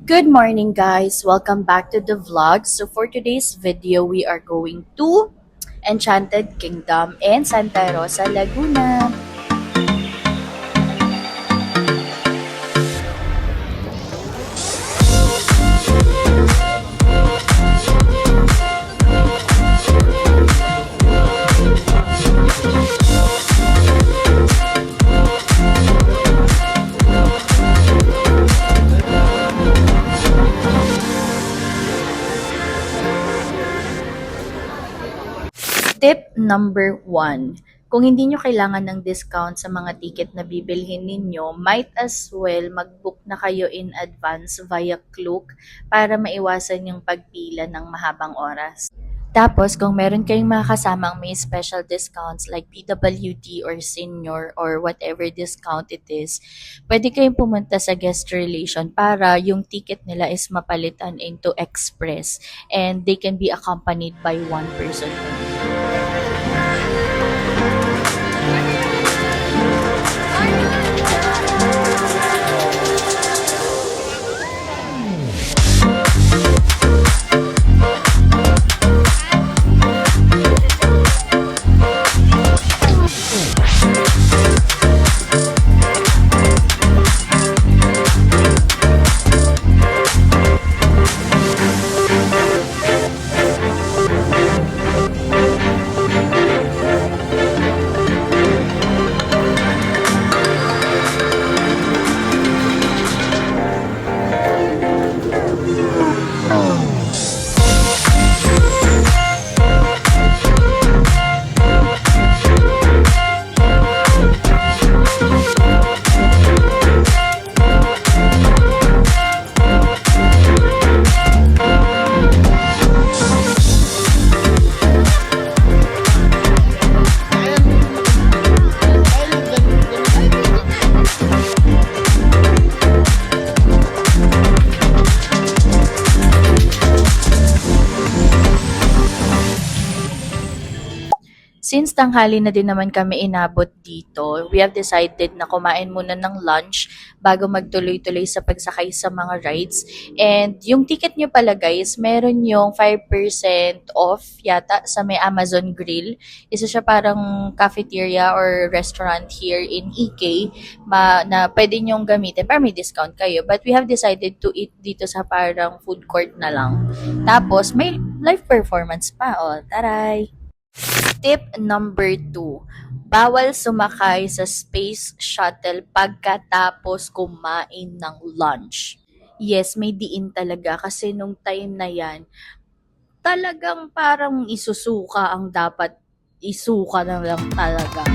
Good morning, guys. Welcome back to the vlog. So for today's video, we are going to Enchanted Kingdom in Santa Rosa, Laguna. Tip number 1. Kung hindi nyo kailangan ng discount sa mga ticket na bibilhin ninyo, might as well mag-book na kayo in advance via Klook para maiwasan yung pagpila ng mahabang oras. Tapos, kung meron kayong mga kasamang may special discounts like PWD or senior or whatever discount it is, pwede kayong pumunta sa guest relation para yung ticket nila is mapalitan into express and they can be accompanied by one person only. Since tanghali na din naman kami inabot dito, we have decided na kumain muna ng lunch bago magtuloy-tuloy sa pagsakay sa mga rides. And yung ticket nyo pala guys, meron yung 5% off yata sa may Amazon Grill. Isa siya parang cafeteria or restaurant here in EK na pwede nyong gamitin para may discount kayo. But we have decided to eat dito sa parang food court na lang. Tapos may live performance pa. O, taray! Tip number 2. Bawal sumakay sa space shuttle pagkatapos kumain ng lunch. Yes, may diin talaga kasi nung time na yan, talagang parang isusuka ang dapat isuka na lang talaga.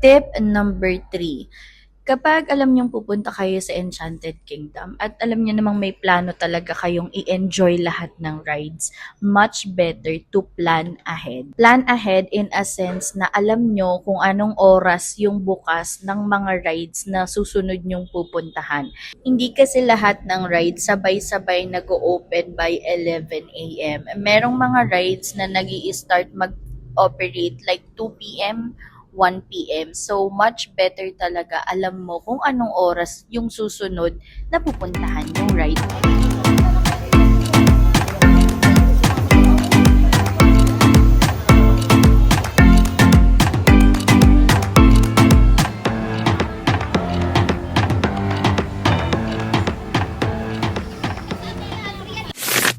Tip number 3. Kapag alam niyong pupunta kayo sa Enchanted Kingdom at alam niyo namang may plano talaga kayong i-enjoy lahat ng rides, much better to plan ahead. Plan ahead in a sense na alam niyo kung anong oras yung bukas ng mga rides na susunod niyong pupuntahan. Hindi kasi lahat ng rides sabay-sabay nag-o-open by 11 a.m. Merong mga rides na nag-i-start mag-operate like 2 p.m. 1 p.m. So, much better talaga alam mo kung anong oras yung susunod na pupuntahan yung ride.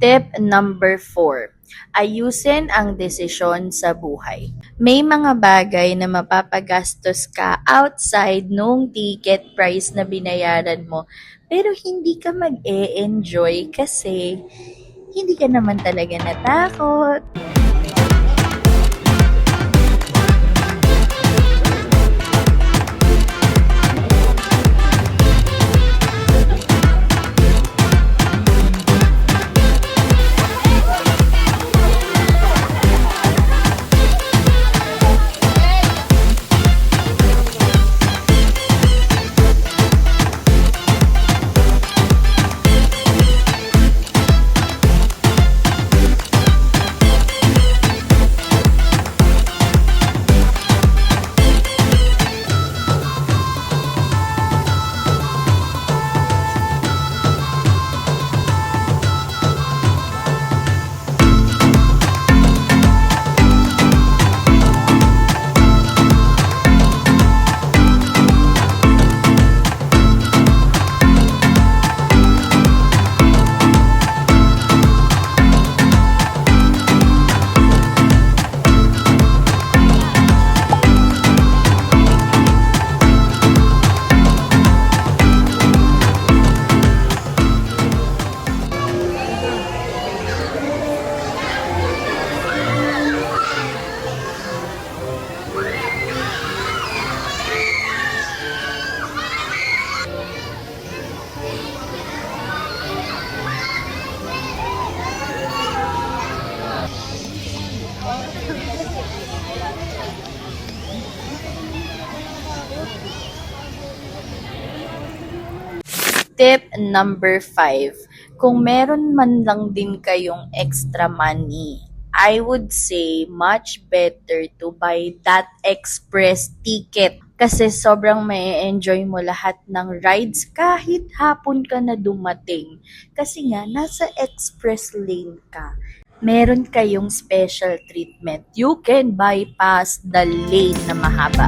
Tip number 4. Ayusin ang desisyon sa buhay. May mga bagay na mapapagastos ka outside nung ticket price na binayaran mo, pero hindi ka mag-e-enjoy kasi hindi ka naman talaga natakot. Tip number 5. Kung meron man lang din kayong extra money, I would say much better to buy that express ticket kasi sobrang may-enjoy mo lahat ng rides kahit hapon ka na dumating. Kasi nga, nasa express lane ka. Meron kayong special treatment. You can bypass the lane na mahaba.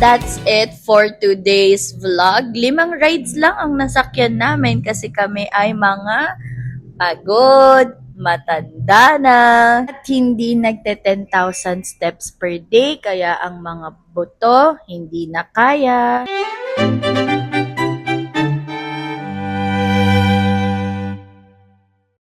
That's it for today's vlog. 5 rides lang ang nasakyan namin kasi kami ay mga pagod, matanda na, at hindi nagte 10,000 steps per day, kaya ang mga buto hindi na kaya.